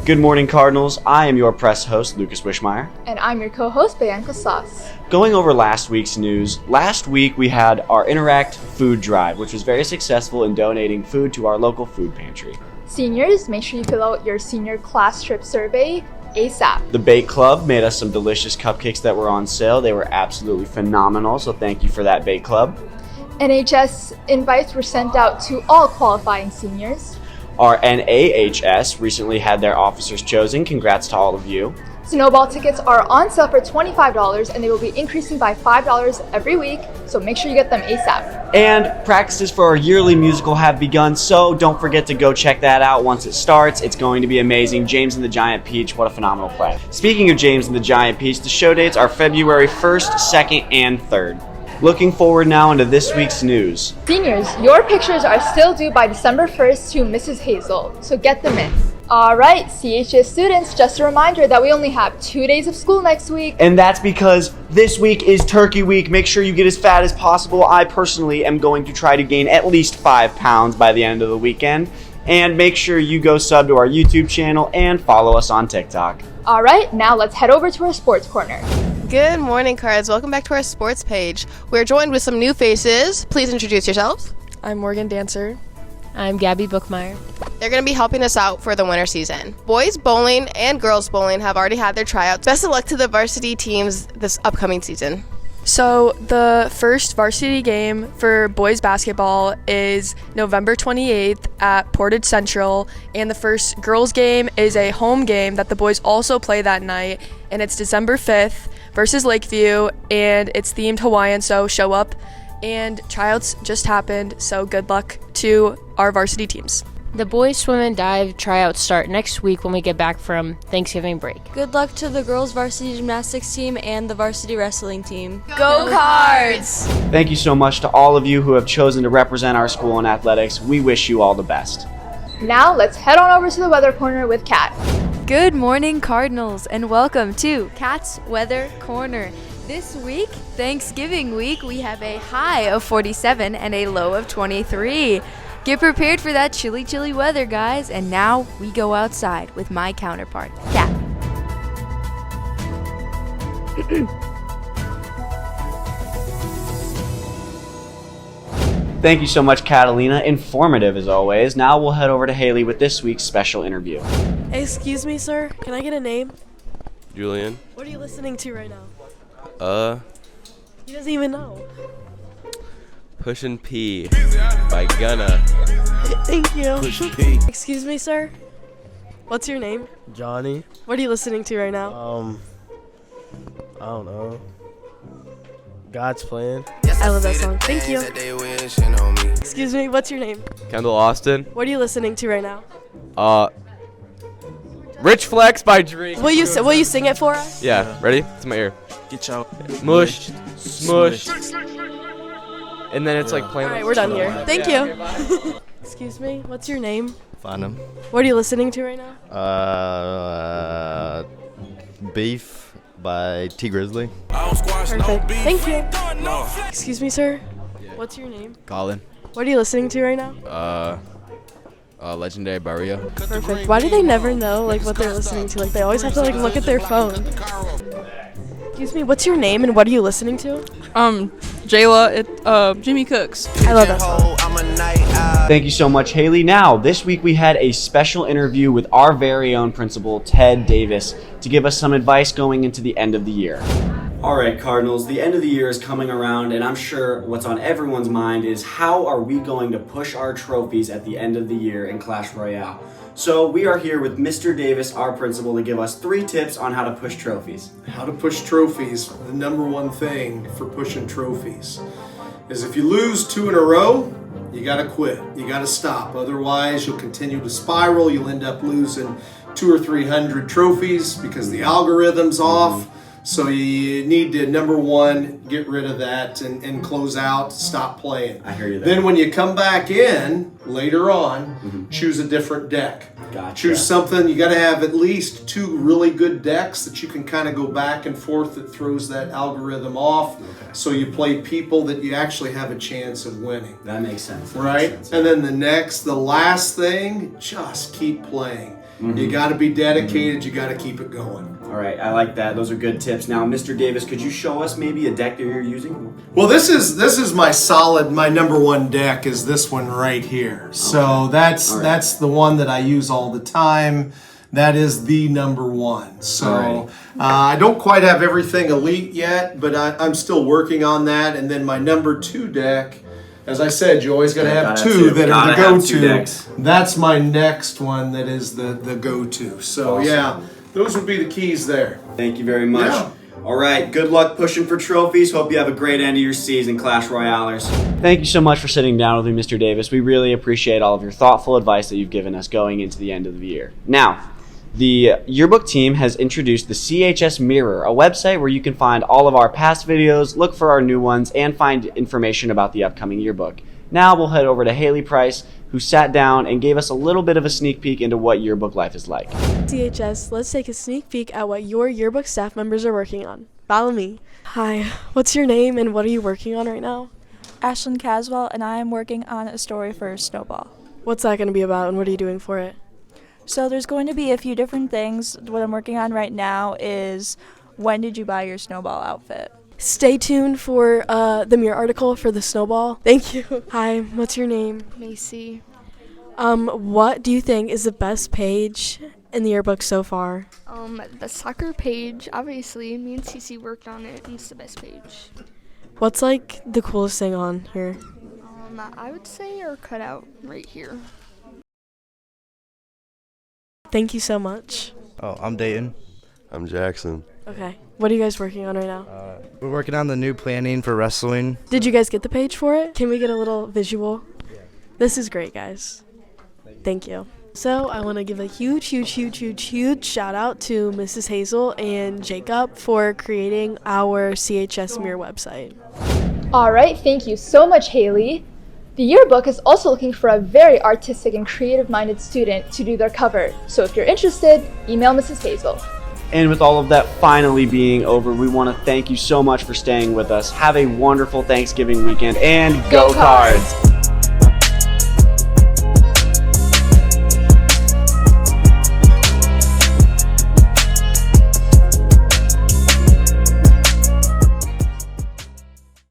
Good morning, Cardinals. I am your press host, Lucas Wishmeyer. And I'm your co-host, Bianca Sauce. Going over last week's news, last week we had our Interact food drive, which was very successful in donating food to our local food pantry. Seniors, make sure you fill out your senior class trip survey ASAP. The Bake Club made us some delicious cupcakes that were on sale. They were absolutely phenomenal, so thank you for that, Bake Club. NHS invites were sent out to all qualifying seniors. Our NAHS recently had their officers chosen. Congrats to all of you. Snowball tickets are on sale for $25 and they will be increasing by $5 every week, so make sure you get them ASAP. And practices for our yearly musical have begun, so don't forget to go check that out once it starts. It's going to be amazing. James and the Giant Peach, what a phenomenal play. Speaking of James and the Giant Peach, the show dates are February 1st, 2nd, and 3rd. Looking forward now into this week's news. Seniors, your pictures are still due by December 1st to Mrs. Hazel, so get them in. Alright, CHS students, just a reminder that we only have 2 days of school next week. And that's because this week is Turkey Week. Make sure you get as fat as possible. I personally am going to try to gain at least 5 pounds by the end of the weekend. And make sure you go sub to our YouTube channel and follow us on TikTok. Alright, now let's head over to our sports corner. Good morning, Cards. Welcome back to our sports page. We're joined with some new faces. Please introduce yourselves. I'm Morgan Dancer. I'm Gabby Bookmeyer. They're going to be helping us out for the winter season. Boys bowling and girls bowling have already had their tryouts. Best of luck to the varsity teams this upcoming season. So the first varsity game for boys basketball is November 28th at Portage Central, and the first girls game is a home game that the boys also play that night, and it's December 5th versus Lakeview, and it's themed Hawaiian, so show up. And tryouts just happened, so good luck to our varsity teams. The boys swim and dive tryouts start next week when we get back from Thanksgiving break. Good luck to the girls varsity gymnastics team and the varsity wrestling team. Go Cards! Thank you so much to all of you who have chosen to represent our school in athletics. We wish you all the best. Now let's head on over to the weather corner with Kat. Good morning, Cardinals, and welcome to Kat's Weather Corner. This week, Thanksgiving week, we have a high of 47 and a low of 23. Get prepared for that chilly, chilly weather, guys. And now we go outside with my counterpart, Kat. Thank you so much, Catalina. Informative as always. Now we'll head over to Haley with this week's special interview. Excuse me, sir. Can I get a name? Julian. What are you listening to right now? He doesn't even know. Pushin' P by Gunna. Thank you. Push P. Excuse me, sir. What's your name? Johnny. What are you listening to right now? I don't know. God's Plan. I love that song. Thank you. Excuse me, what's your name? Kendall Austin. What are you listening to right now? Rich Flex by Drake. Will you sing it for us? Yeah, ready? It's in my ear. Get out. Mush, smush. And then it's like playing. Alright, we're done here. Thank you. Excuse me, what's your name? Farnham. What are you listening to right now? Beef by T Grizzly. Perfect. Thank you. Excuse me, sir. What's your name? Colin. What are you listening to right now? Legendary Barrio. Perfect. Why do they never know what they're listening to? They always have to look at their phone. Excuse me, what's your name and what are you listening to? Jayla, Jimmy Cooks. I love that song. Thank you so much, Haley. Now, this week we had a special interview with our very own principal, Ted Davis, to give us some advice going into the end of the year. All right, Cardinals, the end of the year is coming around, and I'm sure what's on everyone's mind is how are we going to push our trophies at the end of the year in Clash Royale? So we are here with Mr. Davis, our principal, to give us 3 tips on how to push trophies. How to push trophies. The number one thing for pushing trophies is if you lose 2 in a row, you gotta quit. You gotta stop. Otherwise, you'll continue to spiral. You'll end up losing 200 or 300 trophies because the algorithm's off. So you need to, number one, get rid of that and close out, stop playing. I hear you there. Then when you come back in later on, choose a different deck. Gotcha. Choose something, you gotta have at least 2 really good decks that you can kind of go back and forth that throws that algorithm off. Okay. So you play people that you actually have a chance of winning. That makes sense. Right? And then the last thing, just keep playing. You got to be dedicated. You got to keep it going. All right, I like that. Those are good tips. Now, Mr. Davis, could you show us maybe a deck that you're using? Well, this is my number one deck is this one right here. So that's the one that I use all the time. That is the number one. So I don't quite have everything elite yet, but I'm still working on that. And then my number two deck, as I said, you always got to have two that are the go-to. That's my next one that is the go-to. So yeah, those would be the keys there. Thank you very much. Yeah. All right, good luck pushing for trophies. Hope you have a great end of your season, Clash Royalers. Thank you so much for sitting down with me, Mr. Davis. We really appreciate all of your thoughtful advice that you've given us going into the end of the year. Now, the yearbook team has introduced the CHS Mirror, a website where you can find all of our past videos, look for our new ones, and find information about the upcoming yearbook. Now we'll head over to Haley Price, who sat down and gave us a little bit of a sneak peek into what yearbook life is like. CHS, let's take a sneak peek at what your yearbook staff members are working on. Follow me. Hi, what's your name and what are you working on right now? Ashlyn Caswell, and I am working on a story for Snowball. What's that going to be about and what are you doing for it? So there's going to be a few different things. What I'm working on right now is when did you buy your Snowball outfit? Stay tuned for the Mirror article for the Snowball. Thank you. Hi, what's your name? Macy. What do you think is the best page in the yearbook so far? The soccer page, obviously. Me and Cece worked on it, and it's the best page. What's like the coolest thing on here? I would say our cutout right here. Thank you so much. Oh, I'm Dayton. I'm Jackson. Okay. What are you guys working on right now? We're working on the new planning for wrestling. Did you guys get the page for it? Can we get a little visual? Yeah. This is great, guys. Thank you. So I want to give a huge shout out to Mrs. Hazel and Jacob for creating our CHS Mirror website. All right, thank you so much, Haley. The yearbook is also looking for a very artistic and creative-minded student to do their cover. So if you're interested, email Mrs. Hazel. And with all of that finally being over, we want to thank you so much for staying with us. Have a wonderful Thanksgiving weekend and go Cards!